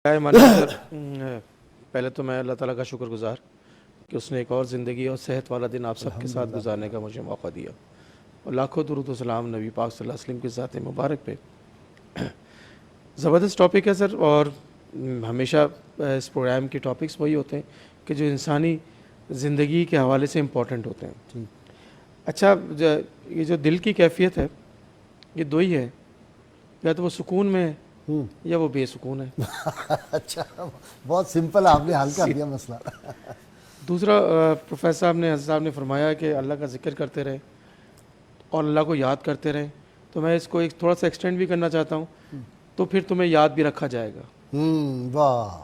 Sir पहले तो मैं अल्लाह ताला का शुक्रगुजार कि उसने एक और ज़िंदगी और सेहत वाला दिन आप सबके साथ गुजारने का मुझे मौका दिया, और लाखों दुरूद व सलाम नबी पाक सल्लल्लाहु अलैहि वसल्लम की ज़ात मुबारक पे। ज़बरदस्त टॉपिक है सर, और हमेशा इस प्रोग्राम के टॉपिक्स वही होते हैं कि जो इंसानी ज़िंदगी के हवाले से इम्पोर्टेंट होते हैं। अच्छा, ये जो दिल की कैफियत है ये दो ही है, या तो वो सुकून में है या वो बेसुकून है। अच्छा, बहुत सिंपल आपने हल कर दिया मसला। दूसरा, प्रोफेसर साहब ने फरमाया कि अल्लाह का जिक्र करते रहे और अल्लाह को याद करते रहे, तो मैं इसको एक थोड़ा सा एक्सटेंड भी करना चाहता हूँ, तो फिर तुम्हें याद भी रखा जाएगा। वाह,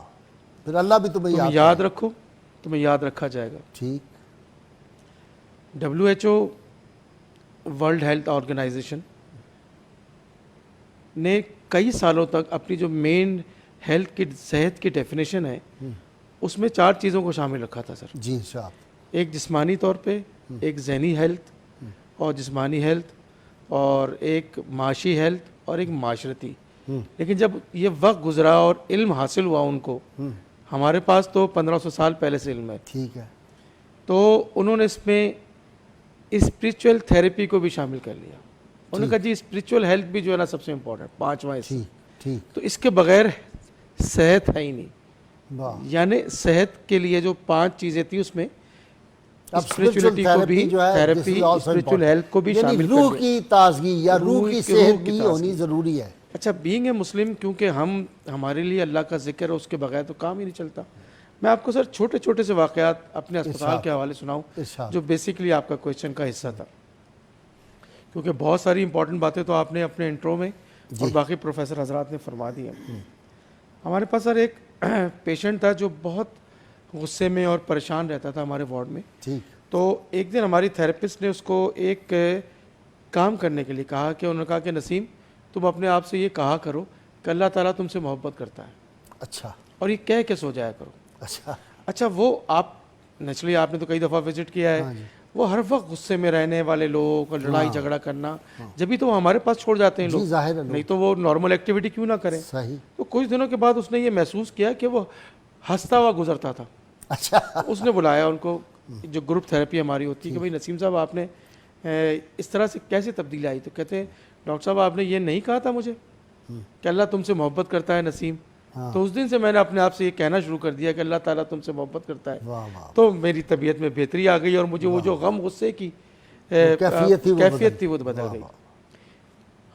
फिर अल्लाह भी तुम्हें याद रखो, तुम्हें याद रखा जाएगा। ठीक। WHO वर्ल्ड हेल्थ ऑर्गेनाइजेशन ने कई सालों तक अपनी जो मेन हेल्थ की सेहत की डेफिनेशन है उसमें 4 चीज़ों को शामिल रखा था सर। जी साहब। एक जिस्मानी तौर पे, एक ज़हनी हेल्थ और जिस्मानी हेल्थ, और एक माशी हेल्थ और एक माशरती। लेकिन जब ये वक्त गुजरा और इल्म हासिल हुआ उनको, हमारे पास तो 1500 साल पहले से इल्म है, ठीक है, तो उन्होंने इसमें स्पिरिचुअल थेरेपी को भी शामिल कर लिया। उन्होंने कहा जी स्पिरिचुअल हेल्थ भी जो है ना सबसे इम्पोर्टेंट, 5वां हिस्सा। ठीक। तो इसके बगैर सेहत है ही नहीं। यानी सेहत के लिए जो 5 चीज़ें थी उसमें स्पिरिचुअलिटी को भी, थेरेपी, स्पिरिचुअल हेल्थ को भी शामिल कर लिया। रूह की ताजगी या रूह की सेहत भी होनी ज़रूरी है। अच्छा, बीइंग ए मुस्लिम, क्योंकि हमारे लिए अल्लाह का जिक्र है, उसके बगैर तो काम ही नहीं चलता। मैं आपको सर छोटे छोटे से वाक़यात अपने अस्पताल के हवाले सुनाऊं जो बेसिकली आपका क्वेश्चन का हिस्सा था, क्योंकि बहुत सारी इंपॉर्टेंट बातें तो आपने अपने इंट्रो में और बाकी प्रोफेसर हजरात ने फरमा दी हैं। हमारे पास सर एक पेशेंट था जो बहुत गुस्से में और परेशान रहता था हमारे वार्ड में। तो एक दिन हमारी थेरेपिस्ट ने उसको एक काम करने के लिए कहा कि उन्होंने कहा कि नसीम, तुम अपने आप से ये कहा करो कि अल्लाह ताला तुमसे मोहब्बत करता है। अच्छा। और ये कह के सो जाया करो। अच्छा, वो आप नेचुरली आपने तो कई दफ़ा विजिट किया है, वो हर वक्त गुस्से में रहने वाले लोग, लड़ाई झगड़ा करना, जब भी तो हमारे पास छोड़ जाते हैं लोग, नहीं तो वो नॉर्मल एक्टिविटी क्यों ना करें। सही। तो कुछ दिनों के बाद उसने ये महसूस किया कि वो हंसता हुआ गुजरता था। अच्छा। उसने बुलाया उनको, जो ग्रुप थेरेपी हमारी होती है, कि भाई नसीम साहब आपने इस तरह से कैसे तब्दीली आई? तो कहते हैं डॉक्टर साहब आपने ये नहीं कहा था मुझे कि अल्लाह तुमसे मोहब्बत करता है नसीम। तो उस दिन से मैंने अपने आप से ये कहना शुरू कर दिया कि अल्लाह ताला तुमसे मोहब्बत करता है। तो मेरी तबीयत में बेहतरी आ गई और मुझे वो जो गम गुस्से की कैफियत थी वो बदल गई।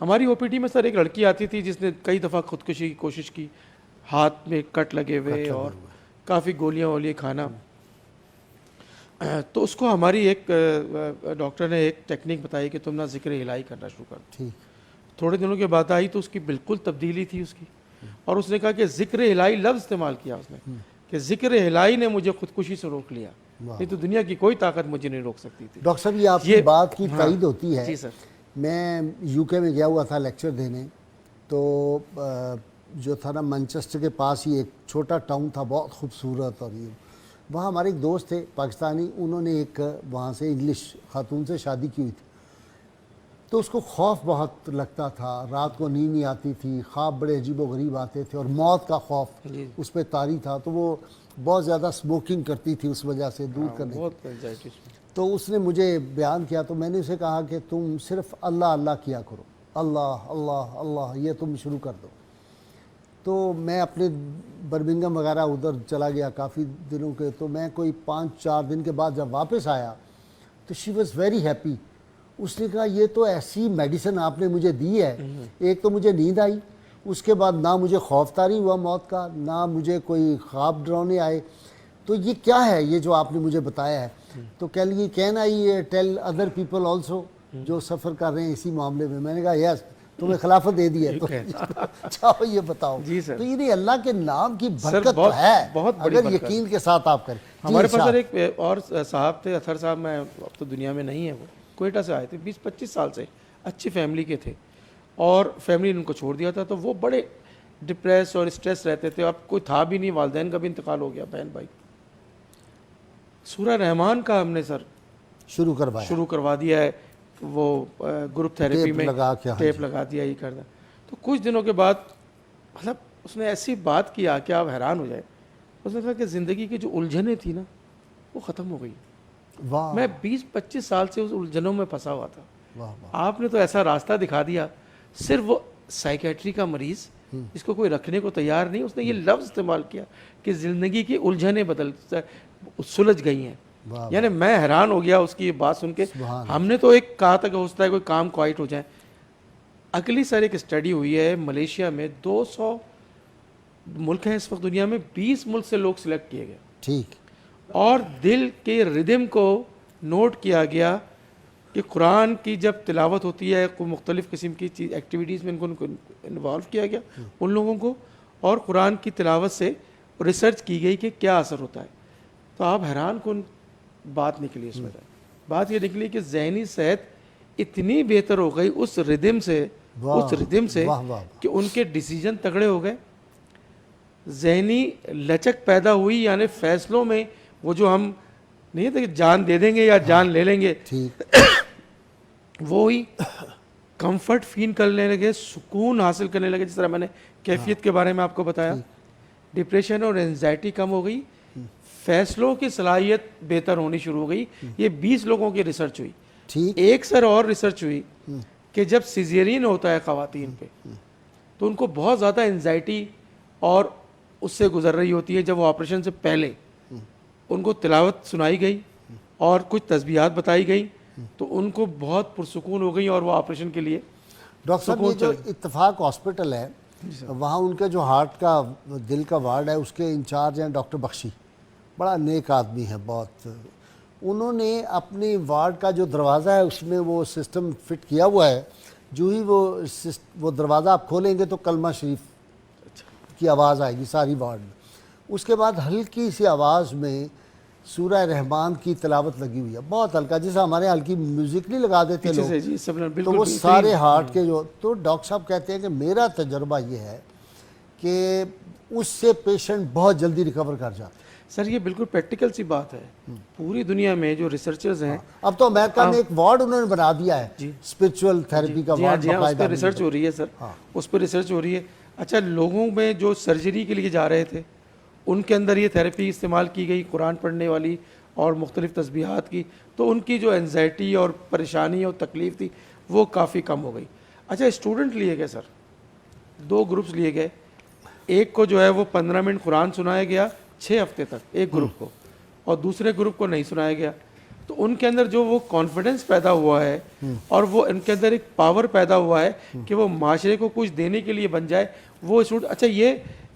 हमारी OPD में सर एक लड़की आती थी जिसने कई दफ़ा खुदकुशी की कोशिश की, हाथ में कट लगे हुए और काफ़ी गोलियाँ वोलियाँ खाना। तो उसको हमारी एक डॉक्टर ने एक टेक्निक बताई कि तुम ना जिक्र इलाही करना शुरू कर। थोड़े दिनों के बाद आई तो उसकी बिल्कुल तब्दीली थी उसकी, और उसने कहा कि जिक्र इलाही लफ्ज़ इस्तेमाल किया उसने कि जिक्र इलाही ने मुझे खुदकुशी से रोक लिया, नहीं तो दुनिया की कोई ताकत मुझे नहीं रोक सकती थी। डॉक्टर साहब, ये आपकी बात की तायद होती है। जी सर। मैं UK में गया हुआ था लेक्चर देने, तो जो था ना मैनचेस्टर के पास ही एक छोटा टाउन था, बहुत खूबसूरत, और ये वहाँ हमारे एक दोस्त थे पाकिस्तानी, उन्होंने एक वहाँ से इंग्लिश खातून से शादी की हुई थी। तो उसको खौफ बहुत लगता था, रात को नींद नहीं आती थी, ख्वाब बड़े अजीब व गरीब आते थे, और मौत का खौफ उस पर तारी था। तो वो बहुत ज़्यादा स्मोकिंग करती थी उस वजह से दूर करने। तो उसने मुझे बयान किया, तो मैंने उसे कहा कि तुम सिर्फ अल्लाह अल्लाह किया करो, अल्लाह अल्लाह अल्लाह, ये तुम शुरू कर दो। तो मैं अपने बर्मिंघम वगैरह उधर चला गया काफ़ी दिनों के। तो मैं कोई 5-4 दिन के बाद जब वापस आया तो शी वॉज़ वेरी हैप्पी। उसने कहा ये तो ऐसी मेडिसिन आपने मुझे दी है, एक तो मुझे नींद आई, उसके बाद ना मुझे खौफ तारी हुआ मौत का, ना मुझे कोई ख्वाब डरावने आए, तो ये क्या है ये जो आपने मुझे बताया है? तो कह लिए can I tell other people also जो सफ़र कर रहे हैं इसी मामले में? मैंने कहा यस, तुम्हें खिलाफत दे दी है, तो चाहो ये बताओ। जी सर। तो ये अल्लाह के नाम की बरकत तो है, बहुत अगर यकीन के साथ आप करें। हमारे पास सर एक और साहब थे, अथर साहब, मैं अब तो दुनिया में नहीं है, वो कोयटा से आए थे, 20-25 साल से, अच्छी फैमिली के थे, और फैमिली ने उनको छोड़ दिया था। तो वो बड़े डिप्रेस और स्ट्रेस रहते थे। अब कोई था भी नहीं, वालिदैन का भी इंतकाल हो गया, बहन भाई। सूरह रहमान का हमने सर शुरू करवा दिया है, वो ग्रुप थेरेपी में टेप लगा दिया, ये करना। तो कुछ दिनों के बाद मतलब اس نے ایسی بات کیا کہ آپ حیران ہو جائے. اس نے کہا کہ زندگی کی جو الجھنیں تھی نا وہ ختم ہو گئی. واہ میں 20-25 سال سے اس الجھنوں میں پھنسا ہوا تھا. واہ واہ. آپ نے تو ایسا راستہ دکھا دیا. صرف وہ سائیکیٹری کا مریض جس کو کوئی رکھنے کو تیار نہیں, اس نے یہ لفظ استعمال کیا کہ زندگی کی الجھنیں سلجھ گئی ہیں. واہ. یعنی میں حیران ہو گیا اس کی یہ بات سن کے. سبحان ہم نے تو ایک کہا تھا کہ ہو سکتا ہے کوئی کام کوائٹ ہو جائے. اگلی سر ایک اسٹڈی ہوئی ہے ملیشیا میں, 200 ملک ہیں اس وقت دنیا میں, 20 ملک سے لوگ سلیکٹ کیے گئے, ٹھیک. اور دل کے ردم کو نوٹ کیا گیا کہ قرآن کی جب تلاوت ہوتی ہے کوئی مختلف قسم کی چیز ایکٹیویٹیز میں ان کو انوالو کیا گیا ان لوگوں کو, اور قرآن کی تلاوت سے ریسرچ کی گئی کہ کیا اثر ہوتا ہے. تو آپ حیران کن بات نکلی اس میں. بات یہ نکلی کہ ذہنی صحت اتنی بہتر ہو گئی اس ردم سے, اس ردم سے کہ ان کے ڈیسیجن تگڑے ہو گئے, ذہنی لچک پیدا ہوئی. یعنی فیصلوں میں وہ جو ہم نہیں تھے کہ جان دے دیں گے یا جان لے لیں گے, وہی کمفرٹ فیل کرنے لگے, سکون حاصل کرنے لگے. جس طرح میں نے کیفیت کے بارے میں آپ کو بتایا, ڈپریشن اور انزائٹی کم ہو گئی, فیصلوں کی صلاحیت بہتر ہونی شروع ہو گئی. یہ 20 لوگوں کی ریسرچ ہوئی. ایک سر اور ریسرچ ہوئی کہ جب سیزیرین ہوتا ہے خواتین پہ تو ان کو بہت زیادہ انزائٹی اور اس سے گزر رہی ہوتی ہے. جب وہ آپریشن سے پہلے ان کو تلاوت سنائی گئی اور کچھ تسبیحات بتائی گئی تو ان کو بہت پرسکون ہو گئی اور وہ آپریشن کے لیے. ڈاکٹر صاحب, یہ جو اتفاق ہاسپٹل ہے وہاں ان کا جو ہارٹ کا دل کا وارڈ ہے اس کے انچارج ہیں ڈاکٹر بخشی, بڑا نیک آدمی ہے بہت. انہوں نے اپنی وارڈ کا جو دروازہ ہے اس میں وہ سسٹم فٹ کیا ہوا ہے, جو ہی وہ دروازہ آپ کھولیں گے تو کلمہ شریف کی آواز آئے گی ساری وارڈ میں. اس کے بعد ہلکی سی آواز میں سورہ رحمان کی تلاوت لگی ہوئی ہے, بہت ہلکا, جیسے ہمارے ہلکی میوزک نہیں لگا دیتے لوگ, تو وہ سارے ہارٹ کے جو. تو ڈاکٹر صاحب کہتے ہیں کہ میرا تجربہ یہ ہے کہ اس سے پیشنٹ بہت جلدی ریکور کر جاتا ہے. سر یہ بالکل پریکٹیکل سی بات ہے. پوری دنیا میں جو ریسرچرز ہیں, اب تو امریکہ میں ایک وارڈ انہوں نے بنا دیا ہے اسپرچول تھیراپی کا وارڈ, اس پہ ریسرچ ہو رہی ہے سر, اس پہ ریسرچ ہو رہی ہے. اچھا, لوگوں میں جو سرجری کے لیے جا رہے تھے ان کے اندر یہ تھیراپی استعمال کی گئی قرآن پڑھنے والی اور مختلف تسبیحات کی, تو ان کی جو انزائٹی اور پریشانی اور تکلیف تھی وہ کافی کم ہو گئی. اچھا, اسٹوڈنٹ لیے گئے سر, 2 گروپس لیے گئے. ایک کو جو ہے وہ 15 منٹ قرآن سنایا گیا 6 ہفتے تک ایک گروپ کو, اور دوسرے گروپ کو نہیں سنایا گیا. تو ان کے اندر جو وہ کانفیڈنس پیدا ہوا ہے اور وہ ان کے اندر ایک پاور پیدا ہوا ہے کہ وہ معاشرے کو کچھ دینے کے لیے بن جائے وہ اسٹوڈنٹ. اچھا,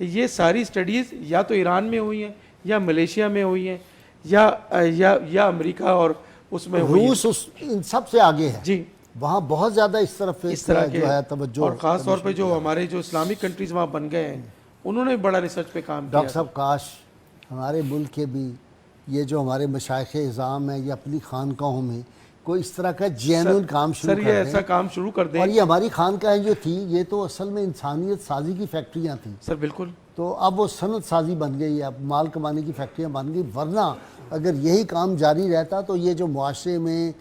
یہ ساری اسٹڈیز یا تو ایران میں ہوئی ہیں یا ملیشیا میں ہوئی ہیں یا امریکہ اور اس میں روس ان سب سے آگے ہے جی. وہاں بہت زیادہ اس طرح جو ہے توجہ, اور خاص طور پہ جو ہمارے جو اسلامک کنٹریز وہاں بن گئے ہیں انہوں نے بڑا ریسرچ پہ کام کیا. ڈاکٹر صاحب, کاش ہمارے ملک کے بھی یہ جو ہمارے مشائخ اعظام ہیں یہ اپنی خانقاہوں میں کوئی اس طرح کا جینوئن کام شروع کر دیں. سر یہ ایسا کام شروع کر دیں. اور یہ ہماری خانقاہیں جو تھی یہ تو اصل میں انسانیت سازی کی فیکٹریاں تھیں سر. بالکل. تو اب وہ صنعت سازی بن گئی, اب مال کمانے کی فیکٹریاں بن گئی. ورنہ اگر یہی کام جاری رہتا تو یہ جو معاشرے میں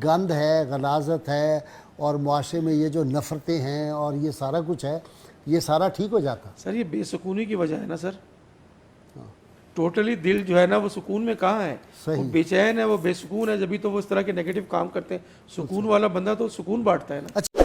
گند ہے, غلاظت ہے, اور معاشرے میں یہ جو نفرتیں ہیں اور یہ سارا کچھ ہے یہ سارا ٹھیک ہو جاتا. سر یہ بے سکونی کی وجہ ہے نا سر, ٹوٹلی دل جو ہے نا وہ سکون میں کہاں ہے, وہ بے چین ہے, وہ بے سکون ہے, جبھی تو وہ اس طرح کے نیگیٹو کام کرتے ہیں. سکون والا بندہ تو سکون بانٹتا ہے نا.